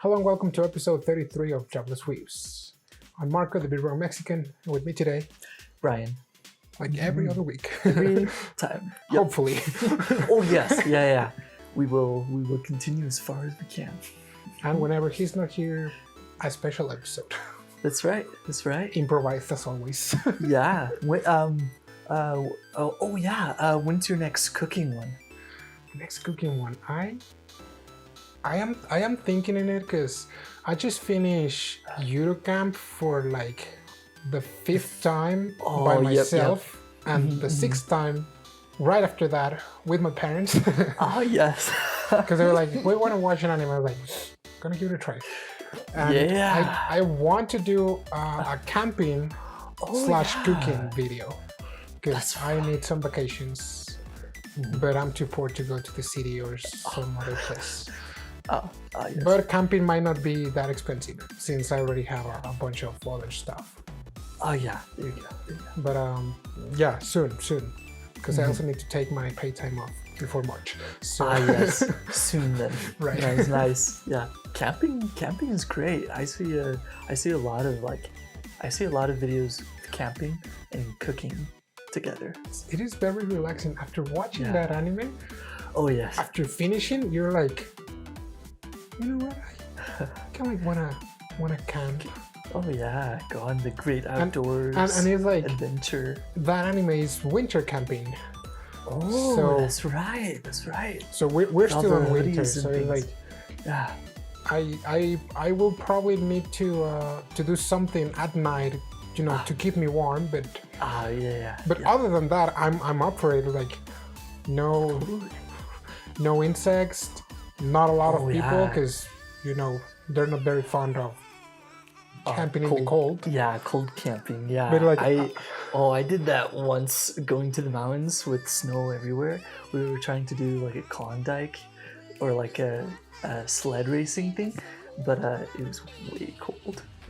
Hello and welcome to episode 33 of Jobless Weebs. I'm Marco, the Big Wrong Mexican, and with me today, Brian. like every other week. Every time. Yep. Hopefully. Oh yes, yeah. We will continue as far as we can. And whenever he's not here, a special episode. That's right. Improvised as always. Yeah. When's your next cooking one? Next cooking one. I am thinking in it because I just finished Eurocamp for like the 5th time by myself and the 6th time right after that with my parents. Oh yes. Because they were like, we want to watch an anime. I was like, gonna give it a try. And I want to do a camping / cooking video because I need some vacations, but I'm too poor to go to the city or some other place. Yes. But camping might not be that expensive since I already have a bunch of other stuff. Oh yeah, there you go. But yeah, soon, because I also need to take my pay time off before March. So yes, soon then. Right. Nice. Yeah, camping is great. I see a lot of videos of camping and cooking together. It is very relaxing after watching that anime. Oh yes. After finishing, you're like, you know what? I kind of like wanna camp. Oh yeah, go on the great outdoors and it's like adventure. That anime is winter camping. Oh, so, that's right. So we're still in winter, so it's like, yeah. I will probably need to do something at night, to keep me warm. But other than that, I'm up for it. Like, no insects, not a lot of people, because they're not very fond of camping in the cold. Yeah, cold camping. Yeah, but like I did that once, going to the mountains with snow everywhere. We were trying to do like a Klondike or like a sled racing thing, but it was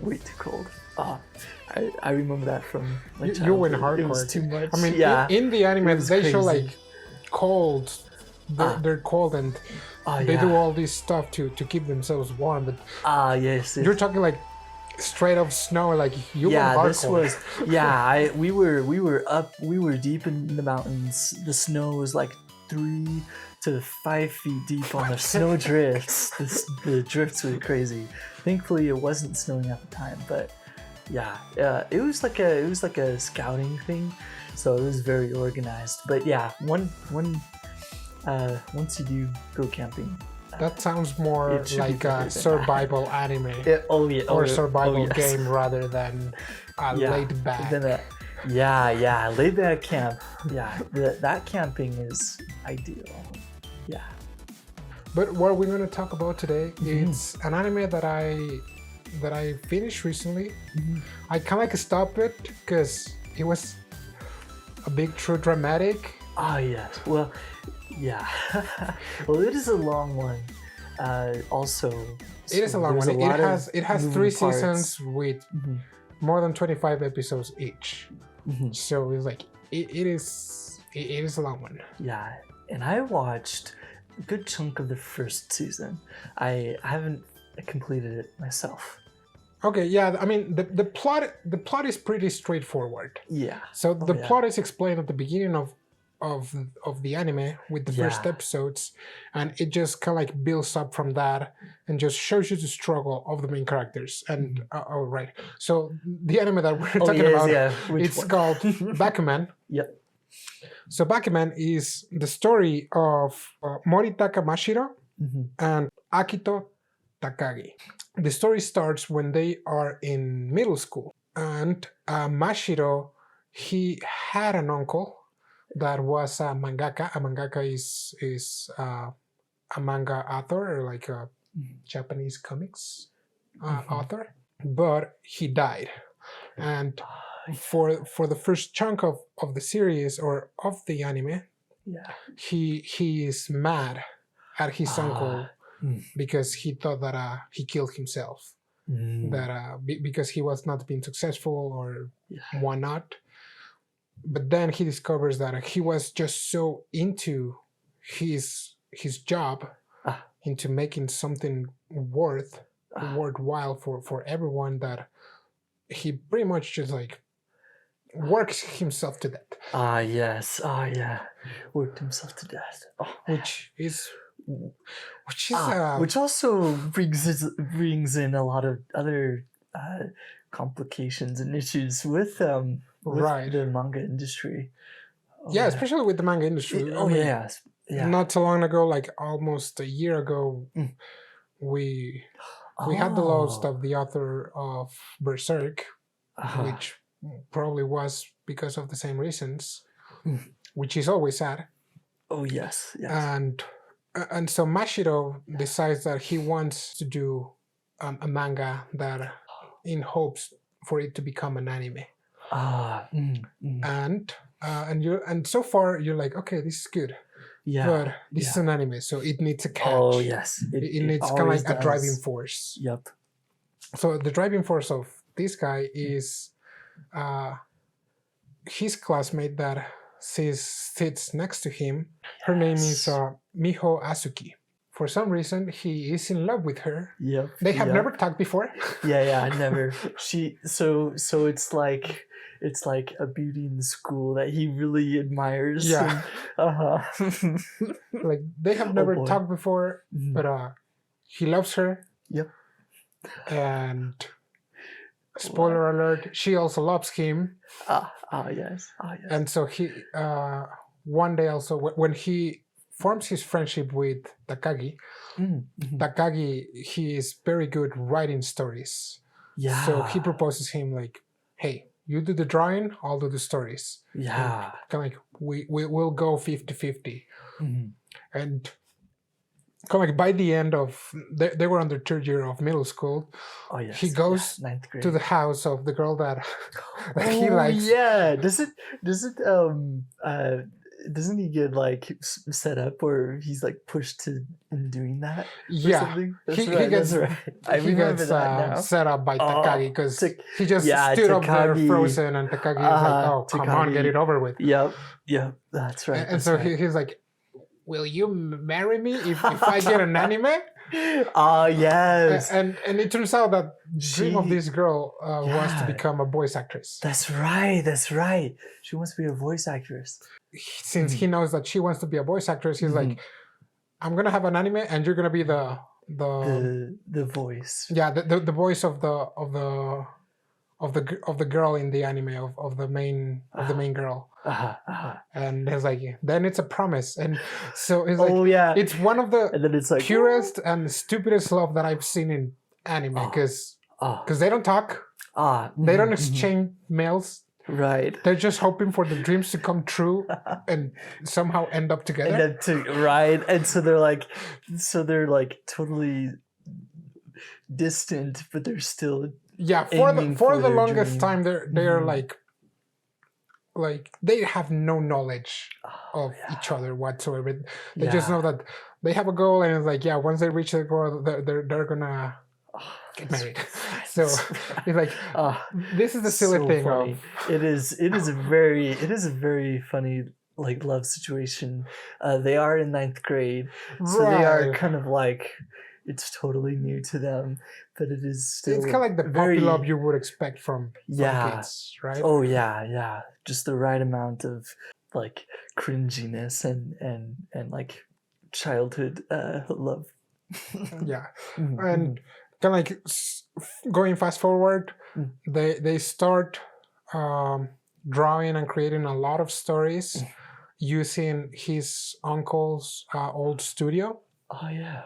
way too cold. I remember that from my childhood. You went hardcore. It was too much. I mean, in the anime they show like cold. They're cold and they do all this stuff to keep themselves warm. But yes, you're talking like straight up snow. Like you went hardcore. We were deep in the mountains. The snow was like 3 to 5 feet deep on the snow drifts. The drifts were crazy. Thankfully, it wasn't snowing at the time, but it was like a scouting thing, so it was very organized. But yeah, once you do go camping, that sounds more like a survival anime or survival game rather than laid back. Laid back camp. Yeah, that camping is ideal. Yeah. But what we're going to talk about today is an anime that I finished recently. I kind of like stopped it because it was a bit too dramatic. Yes. Well, yeah. Well, it is a long one. Also, it is a long one. It has 3 seasons with more than 25 episodes each. So it's like it is a long one. Yeah, and I watched a good chunk of the first season. I haven't completed it myself. Okay, yeah. I mean, the plot is pretty straightforward. Yeah. So the plot is explained at the beginning of the anime with the first episodes, and it just kind of like builds up from that and just shows you the struggle of the main characters. And right, so the anime that we're talking about, it's called Bakuman. Yep. So Bakuman is the story of Moritaka Mashiro and Akito Takagi. The story starts when they are in middle school, and Mashiro, he had an uncle that was a mangaka. A mangaka is a manga author, or like a Japanese comics author. But he died, and for the first chunk of the series or of the anime, he is mad at his uncle because he thought that he killed himself. That because he was not being successful or whatnot. But then he discovers that he was just so into his job, into making something worth worthwhile for everyone that he pretty much just like works himself to death. Yes. Yeah. Worked himself to death. Which is which also brings in a lot of other complications and issues with right. the manga industry. Yeah, especially with the manga industry. Yeah. Not so long ago, like almost a year ago, we had the loss of the author of Berserk, which probably was because of the same reasons, which is always sad. Oh yes. And so Mashiro decides that he wants to do a manga that, in hopes for it to become an anime. And so far you're like, okay, this is good. Yeah. But this is an anime, so it needs a catch. Oh yes. It needs kind of like a driving force. Yep. So the driving force of this guy is his classmate that sits next to him. Her name is Miho Asuki. For some reason, he is in love with her. Yep. They have never talked before. Yeah, never. So it's like a beauty in the school that he really admires. Yeah. Like they have never talked before, but he loves her. Yep. And spoiler alert, she also loves him. Yes. And so he one day also when he forms his friendship with Takagi, Takagi, he is very good writing stories. Yeah. So he proposes him like, hey, you do the drawing, I'll do the stories. Yeah. Kind of like we'll go 50-50. And kind of like by the end of they were on their third year of middle school. Oh yes. He goes ninth grade to the house of the girl that he likes. Yeah. Doesn't he get like set up, or he's like pushed to in doing that? Yeah, he gets set up by Takagi because he just stood up there frozen, and Takagi is like, "Oh, come on, get it over with." Yep, that's right. And so he's like, "Will you marry me if I get an anime?" Yes. And it turns out that dream of this girl was to become a voice actress. That's right. She wants to be a voice actress. Since he knows that she wants to be a voice actress, he's like, I'm gonna have an anime and you're gonna be the voice. Yeah, the voice of the girl in the anime of the main girl. And it's like, then it's a promise. And so it's like, it's one of the and then it's like, purest and stupidest love that I've seen in anime because they don't talk, they don't exchange mails. Right. They're just hoping for the dreams to come true and somehow end up together. And so they're like totally distant, but they're still for the longest time they're like they have no knowledge of each other whatsoever. They just know that they have a goal, and it's like once they reach the goal, they're gonna get married. So it's like this is the silly thing. Funny. It is a very funny like love situation. They are in ninth grade, so they are kind of like, it's totally new to them, but it is still. It's kind of like the puppy love you would expect from kids, right? Oh yeah, just the right amount of like cringiness and like childhood love. Yeah, and kind of like going fast forward, they start drawing and creating a lot of stories using his uncle's old studio. Oh yeah.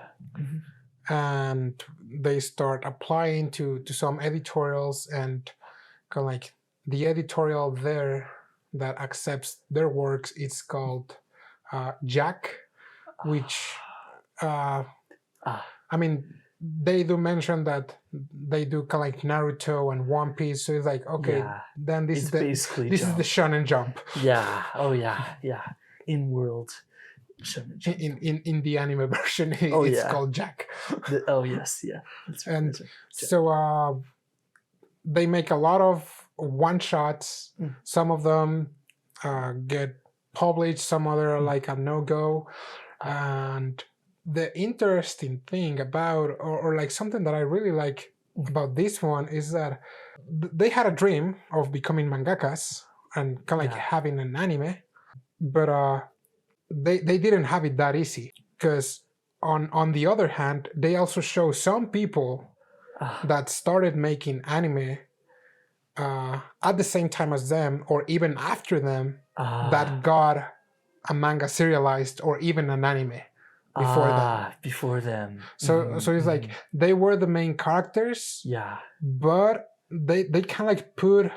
And they start applying to some editorials, and kind of like the editorial there that accepts their works, it's called Jack, which I mean, they do mention that they do kind of like Naruto and One Piece, so it's like, okay, then this is the Shonen Jump. Yeah. Oh yeah. In world. In the anime version, it's called Jack. That's right. And so they make a lot of one shots. Some of them get published, some other are like a no-go, and the interesting thing about, or like something that I really like about this one is that they had a dream of becoming mangakas and kind of like having an anime, but they didn't have it that easy, because on the other hand, they also show some people that started making anime at the same time as them, or even after them, that got a manga serialized or even an anime before them. So it's like they were the main characters, but they kind of like put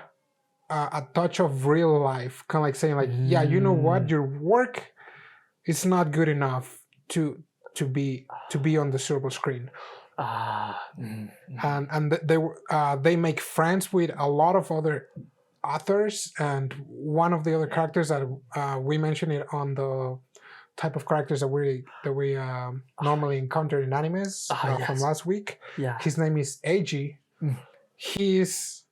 a touch of real life, kind of like saying like, yeah, you know what, your work is not good enough to be on the silver screen. And they make friends with a lot of other authors, and one of the other characters that we mentioned it on the type of characters that we normally encounter in animes from last week. His name is Eiji. He is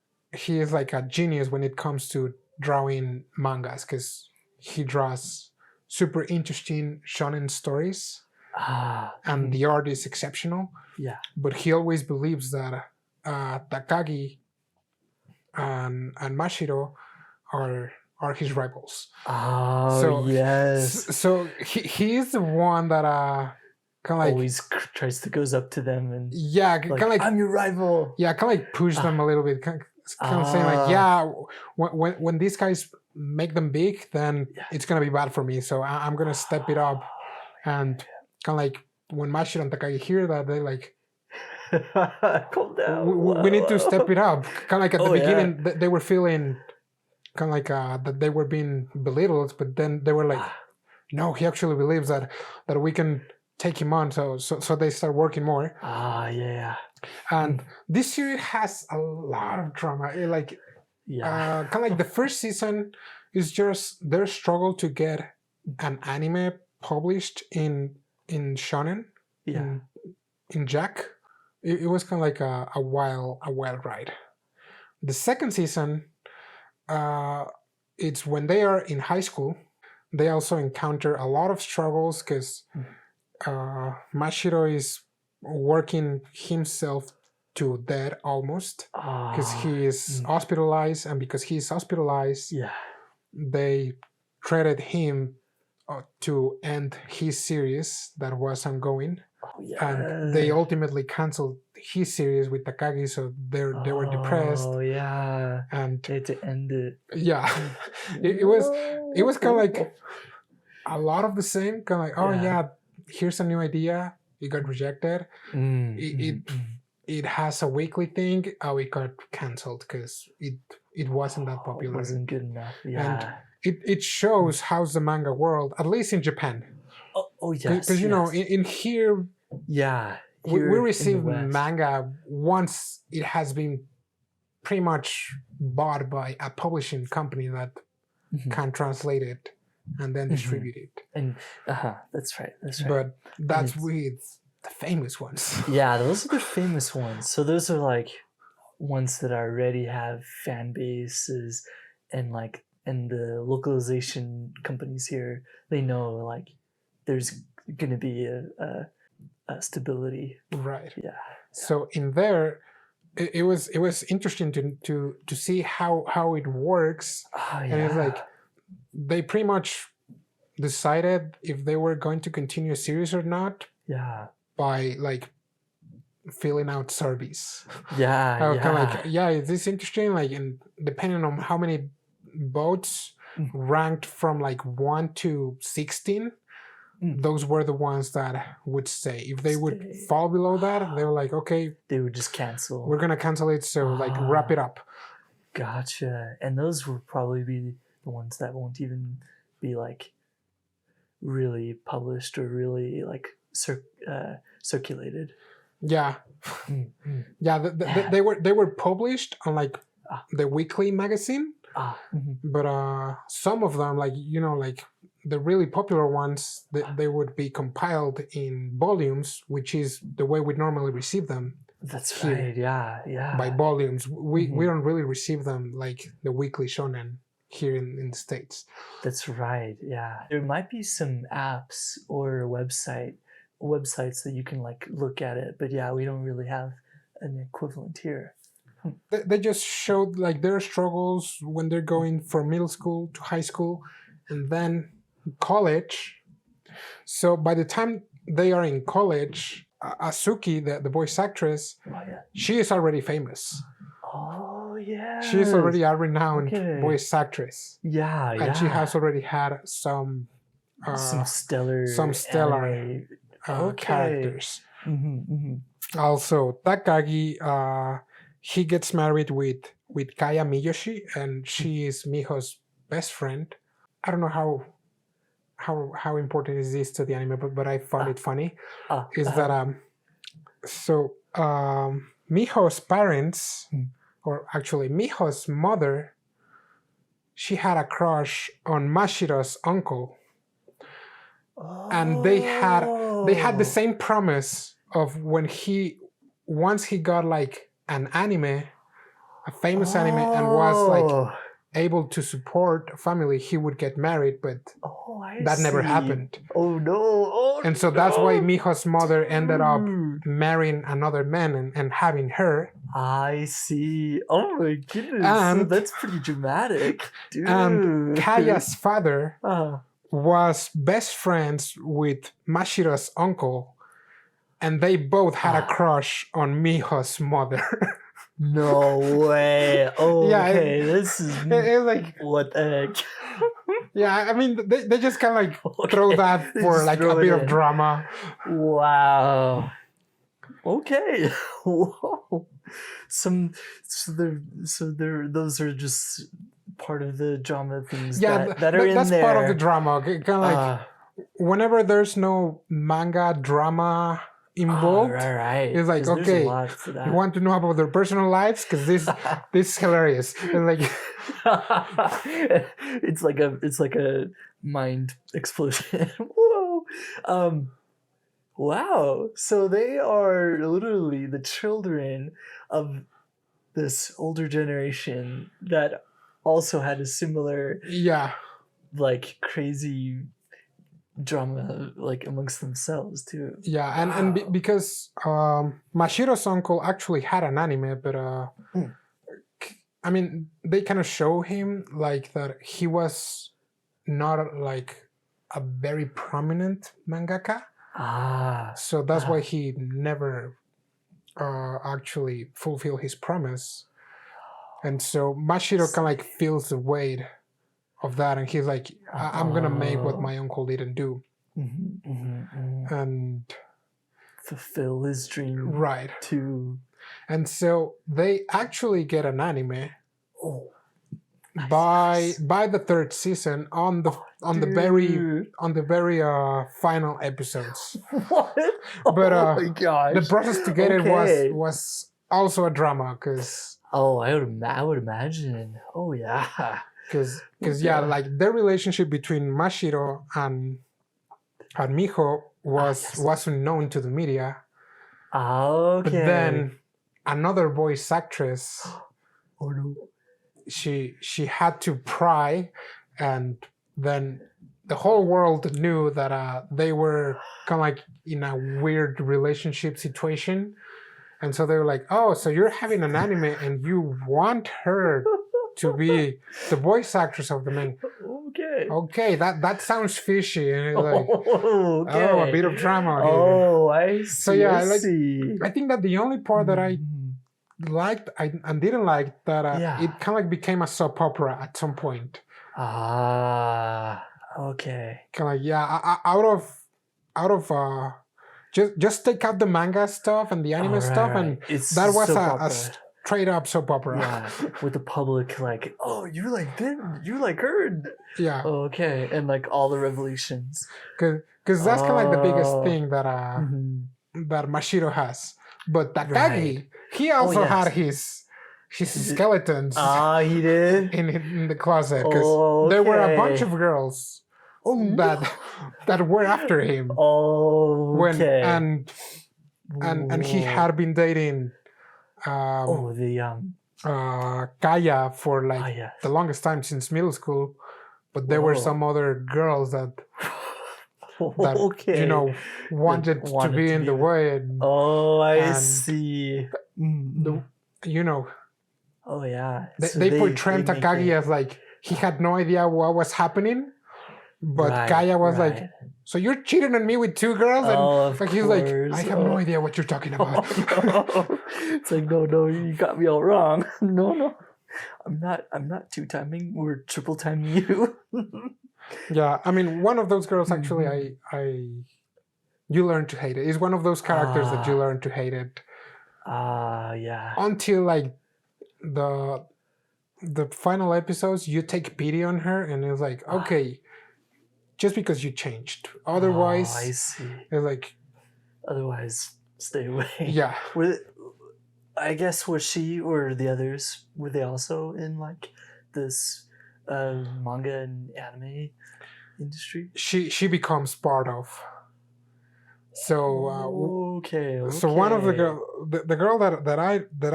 like a genius when it comes to drawing mangas, because he draws super interesting shonen stories, and the art is exceptional. But he always believes that Takagi and Mashiro are his rivals. So he is the one that kind of like always tries to goes up to them and kind of like, I'm your rival. Kind of like push them a little bit, kind of saying like, when these guys make them big, then it's gonna be bad for me. So I'm gonna step it up, and kind of like when Mashiro and Takagi hear that, they like, calm down. We need to step it up. Kind of like at the beginning, they were feeling kind of like that they were being belittled, but then they were like, no, he actually believes that we can take him on. So they start working more. And this series has a lot of drama. Kind of like the first season is just their struggle to get an anime published in shonen, in Jack. It was kind of like a wild ride. The second season, it's when they are in high school. They also encounter a lot of struggles, because Mashiro is working himself to death almost, because he is hospitalized, and because he is hospitalized, they threatened him to end his series that was ongoing. And they ultimately canceled his series with Takagi, so they were depressed. And they had to end it. It was kind of like a lot of the same, kind of like, here's a new idea, it got rejected. It has a weekly thing, it got canceled because it wasn't that popular. It wasn't good enough. And it shows how's the manga world, at least in Japan. Because you know, in here, we receive manga once it has been pretty much bought by a publishing company that can translate it and then distribute it. And that's right. But that's with the famous ones. Those are the famous ones. So those are like ones that already have fan bases, and like, and the localization companies here, they know like there's gonna be a stability. Right. So in there, it was interesting to see how it works. And it's like they pretty much decided if they were going to continue a series or not by like filling out surveys. Kind of like, is this interesting? Like, and depending on how many votes ranked from like 1 to 16, those were the ones that would stay. If they would fall below that, they were like, okay, they would just cancel. We're gonna cancel it, so like wrap it up. Gotcha. And those would probably be the ones that won't even be like really published or really like circulated. They were published on like the weekly magazine, but some of them, like, you know, like the really popular ones, they would be compiled in volumes, which is the way we normally receive them. That's right. By volumes. We don't really receive them like the weekly shonen here in the States. That's right. There might be some apps or a website websites that you can like look at it, but yeah, we don't really have an equivalent here. They just showed like their struggles when they're going from middle school to high school and then college. So by the time they are in college, Asuki, the voice actress, she is already famous. Oh yeah, She is already a renowned voice actress. Yeah, and she has already had some stellar characters. Also, Takagi, he gets married with Kaya Miyoshi, and she is Miho's best friend. I don't know how important is this to the anime, but I found it funny. That Miho's parents, or actually Miho's mother, she had a crush on Mashiro's uncle, and they had the same promise of once he got like an anime, a famous anime, and was like able to support a family, he would get married, but that never happened. And so that's why Miho's mother ended up marrying another man and having her. I see. Oh my goodness. So that's pretty dramatic, dude. And Kaya's father was best friends with Mashiro's uncle, and they both had a crush on Miho's mother. No way. Oh, yeah, okay. This is like, what the heck? Yeah, I mean, they just kind of like throw that for like a bit of drama. Wow. Okay. Whoa. Those are just part of the drama things that are in there. That's part of the drama. Kind of like whenever there's no manga drama involved, it's like, okay, you want to know about their personal lives because this is hilarious. It's like it's like a mind explosion. Whoa. Wow. So they are literally the children of this older generation that also had a similar like crazy drama like amongst themselves too. Because Mashiro's uncle actually had an anime, but I mean, they kind of show him like that he was not like a very prominent mangaka. So that's why he never actually fulfilled his promise. And so Mashiro kind of like feels the weight of that, and he's like, I'm gonna make what my uncle didn't do. And fulfill his dream. Right. Too. And so they actually get an anime by the third season on the very final episodes. What? But my gosh. the process to get it was also a drama because I would imagine. Oh yeah. Because like their relationship between Mashiro and Miho was unknown to the media. Okay. But then another voice actress, she had to pry, and then the whole world knew that they were kind of like in a weird relationship situation, and so they were like, "Oh, so you're having an anime and you want her to be the voice actress of the man." Okay, that sounds fishy. And it's like, a bit of drama here. I see. So I think that the only part that I liked and didn't like that it kind of like became a soap opera at some point. Okay. Kind of out of just take out the manga stuff and the anime stuff, and that was a straight up soap opera. Yeah, with the public like, oh, you like her. Yeah. Okay, and like all the revelations. Because that's kind of like the biggest thing that that Mashiro has. But Takagi, he also had his skeletons. He did in the closet because there were a bunch of girls that were after him. And he had been dating Kaya for like the longest time since middle school, but there were some other girls that that Okay. wanted to wanted be to in be the in- way, and Oh, I And see. Mm. Oh Yeah. they portrayed they make Takagi it- as like he had no idea what was happening, but Right, Kaya was right. like, "So you're cheating on me with 2 girls?" And Of like he's like, course. "I have no idea what you're talking about." No. It's like no, you got me all wrong. No. I'm not 2-timing or triple timing you. Yeah, I mean, one of those girls actually, you learn to hate it. It's one of those characters that you learn to hate it Yeah. until like the final episodes. You take pity on her, and it's like, okay, just because you changed. Otherwise, I see. it's like, Otherwise, stay away. yeah. I guess was she or the others, were they also in like this manga and anime industry? She becomes part of. So Okay. so one of the girl that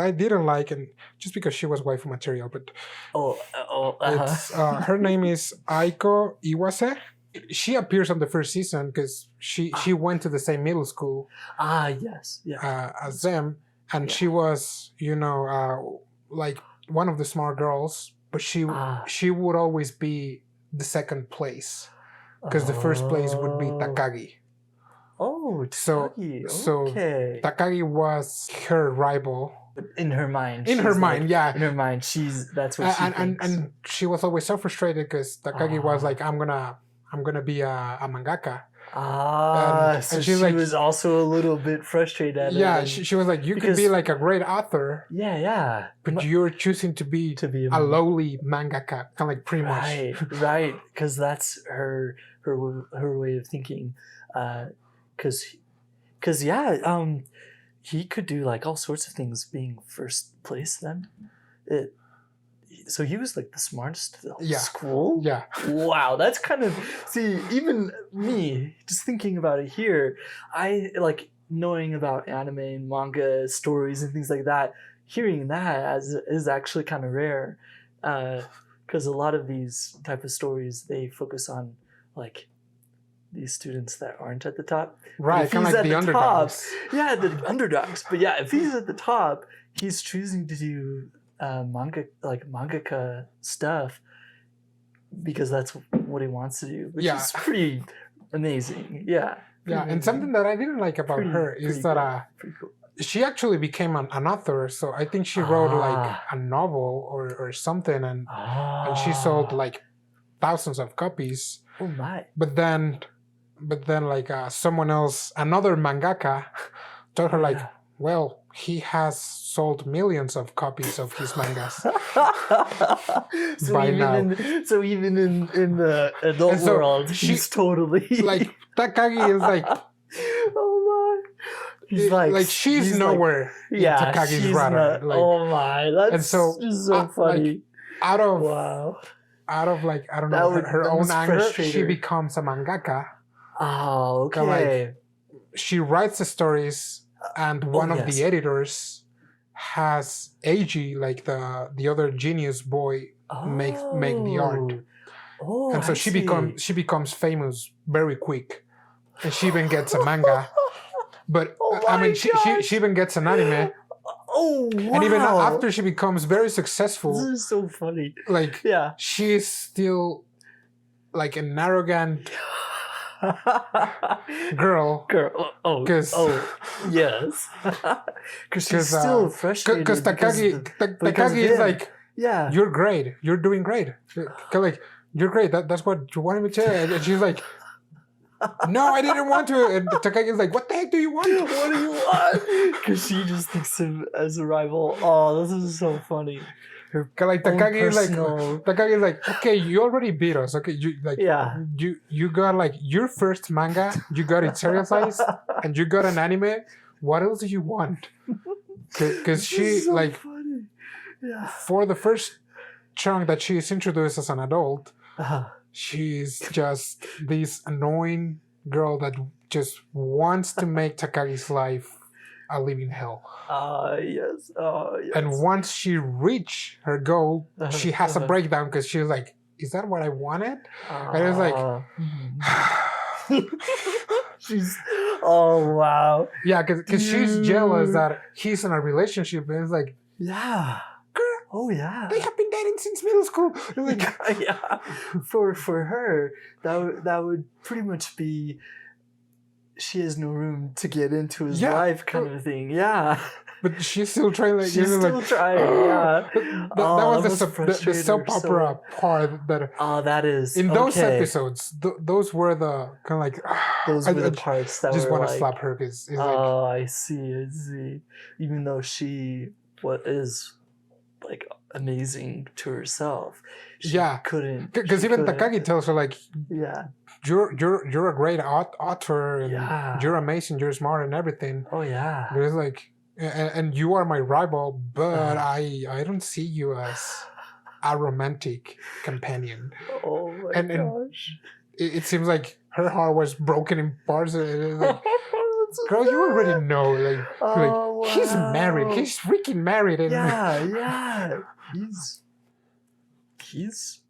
I didn't like, and just because she was waifu material, but it's her name is Aiko Iwase. She appears on the first season because she went to the same middle school yes, yeah, as them, and she was like one of the smart girls, but she would always be the second place because the first place would be Takagi. Oh, Takagi. So okay. Takagi was her rival. In her mind. In her mind, yeah. In her mind, that's what she thinks. And she was always so frustrated because Takagi was like, I'm gonna be a mangaka. So she was also a little bit frustrated at it. Yeah, she was like, you could be like a great author. Yeah. But you're choosing to be a lowly mangaka, kind of like pretty much. Right. Because that's her way of thinking. Because he could do like all sorts of things being first place then. So he was like the smartest of the whole school? Yeah. Wow, that's kind of... See, even me, just thinking about it here, I like knowing about anime and manga stories and things like that, hearing that is actually kind of rare. Because a lot of these type of stories, they focus on like these students that aren't at the top. Right, kind of like the underdogs. The underdogs. But yeah, if he's at the top, he's choosing to do mangaka stuff because that's what he wants to do, which is pretty amazing. Yeah. Yeah, and something that I didn't like about her is that cool. She actually became an author, so I think she wrote like a novel or something, and she sold like thousands of copies. Oh my! But then like someone else, another mangaka, told her like, well, he has sold millions of copies of his mangas by now. So even in the adult world, she's totally like Takagi is like. Oh my! He's like she's nowhere. Like, in Takagi's radar. Like, oh my! That's just so funny. Out of like I don't know her own anger, she becomes a mangaka. Oh, okay. Like, she writes the stories, and one of the editors has Eiji, like the other genius boy, make the art. Oh, and so she becomes famous very quick, and she even gets a manga. But I mean, she even gets an anime. Oh, wow. And even after she becomes very successful, this is so funny. Like, she's still like an arrogant girl. Yes. Because she's still frustrated. Because Takagi is like, you're great. You're doing great. Like, you're great. That's what you wanted me to say. And she's like, no, I didn't want to. And Takagi is like, what the heck do you want? What do you want? Because she just thinks him as a rival. Oh, this is so funny. Like Takagi is like, okay, you already beat us. Okay, you got like your first manga, you got it serialized, and you got an anime. What else do you want? Because she so like, for the first chunk that she is introduced as an adult. She's just this annoying girl that just wants to make Takagi's life a living hell. Yes. And once she reached her goal, she has a breakdown because she's like, is that what I wanted? And it's like, She's. Oh wow. Yeah, because she's Dude. jealous that he's in a relationship, and it's like, Yeah. girl, Oh yeah. they have been dating since middle school. Like, Yeah. For her, that would pretty much be. She has no room to get into his Yeah. life, kind of a thing. Yeah. but she's still trying. Like, She's still trying. Yeah. That Oh, was that must the frustrate soap her so opera part that Oh, that is in those okay. episodes, those were the kind of like Those were the parts that just were want to like, slap her because it's like, oh, I see. Even though she is like amazing to herself, she Yeah. couldn't. because she even couldn't- Takagi tells her like, Yeah. you're a great author and Yeah. you're amazing, you're smart and everything. Oh yeah. But it's like, and you are my rival, but I don't see you as a romantic companion. Oh my and gosh. It seems like her heart was broken in parts. And it's like, That's so girl, you sad. already know. Like, Oh, he's wow. married. He's freaking married. And Yeah. He's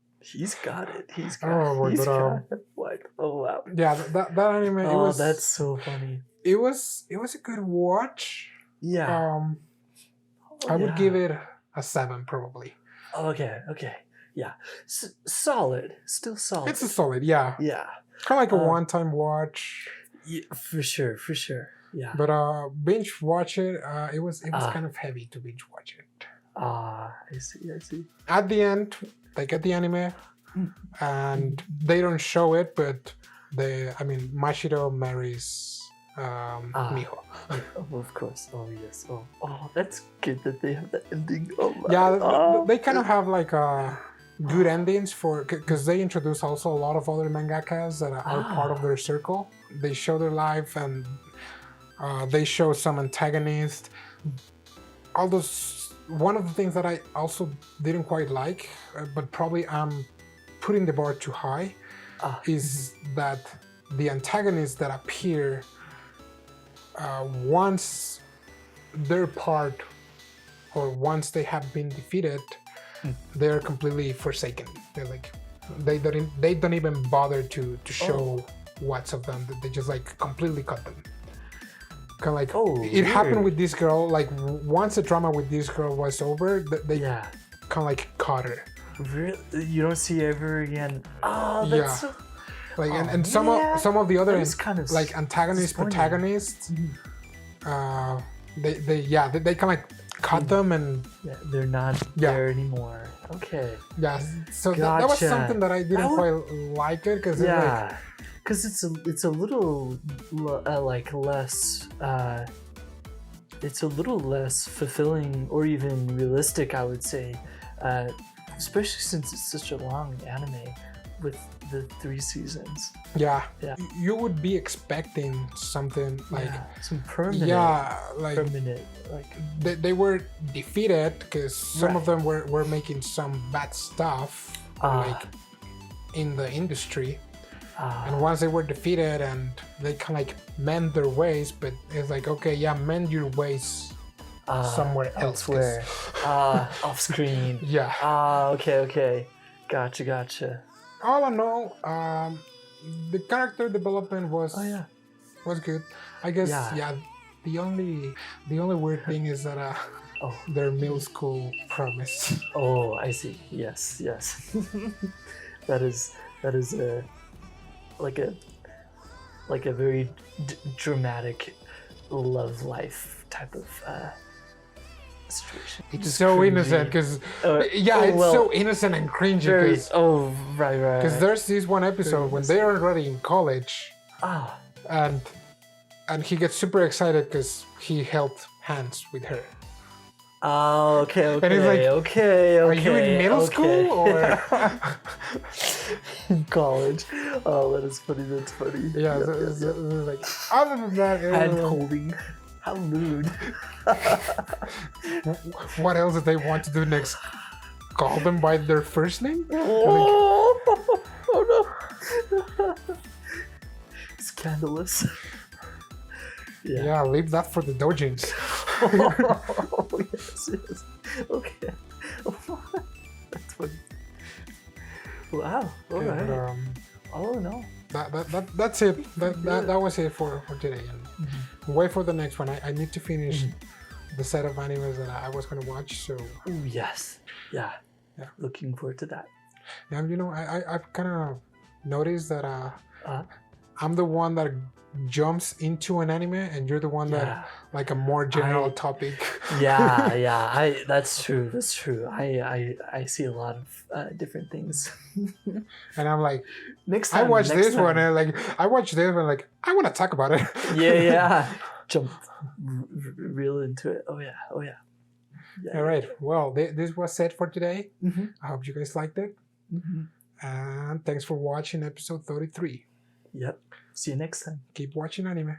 got it. He's got it. What? Oh wow. yeah, that anime. It Oh, was. that's so funny. It was a good watch. Yeah. I would give it a 7 probably. Okay. Yeah. Solid. Still solid. It's a solid, yeah. Yeah. Kind of like a one-time watch. Yeah. For sure. Yeah. But binge watch it. It was Ah. kind of heavy to binge watch it. I see. At the end, they get the anime, and they don't show it, but Mashiro marries Miho. Oh, of course. Oh yes. Oh, that's good that they have that ending. Oh my. Yeah, they kind of have like good endings because they introduce also a lot of other mangakas that are part of their circle. They show their life and they show some antagonists. All those. One of the things that I also didn't quite like, but probably I'm putting the bar too high, is that the antagonists that appear once they're part or once they have been defeated, they're completely forsaken. They're like they don't even bother to show what's of them. They just like completely cut them. Kind of like it happened with this girl. Like once the drama with this girl was over, they kind of like caught her. Really? You don't see her ever again. Oh, that's so... Like and some of the other kind of like antagonists, protagonists, they kind of like cut them and they're not there anymore. Okay. Yeah. So that was something that I didn't quite like it because because it's a little like less it's a little less fulfilling or even realistic, I would say, especially since it's such a long anime with the 3 seasons. Yeah. You would be expecting something like some permanent. Like they were defeated because some of them were making some bad stuff like in the industry. And once they were defeated and they kind of like mend their ways, but it's like, okay, mend your ways somewhere elsewhere. Off screen. Yeah. Okay. Gotcha. All in all, the character development was good. I guess the only weird thing is that their middle school promise. Oh, I see. Yes. that is like a very dramatic love life type of situation. It's so cringy. Innocent because so innocent and cringy. Right. Because there's this one episode when they're already in college, and he gets super excited because he held hands with her. Oh, okay. And he's like, okay. Are you in middle school or in college? Oh, that is funny. That's funny. Yeah, like other than that, hand holding. How lewd. What else did they want to do next? Call them by their first name? Oh no. Scandalous. Yeah, leave that for the doujins. Oh, yes. Okay. That's funny. Wow. All right. Oh no. that's it. That was it for today. And wait for the next one. I need to finish the set of animes that I was going to watch. So. Ooh, yes. Yeah. Looking forward to that. Yeah, you know, I've kind of noticed that I'm the one that jumps into an anime, and you're the one that like a more general topic. Yeah. That's true. That's true. I see a lot of different things. And I'm like, next time I watched this one, and like I watched this one, like I want to talk about it. Yeah. Jump real into it. Oh yeah. All right. Well, this was it for today. I hope you guys liked it. And thanks for watching episode 33. Yep. See you next time. Keep watching anime.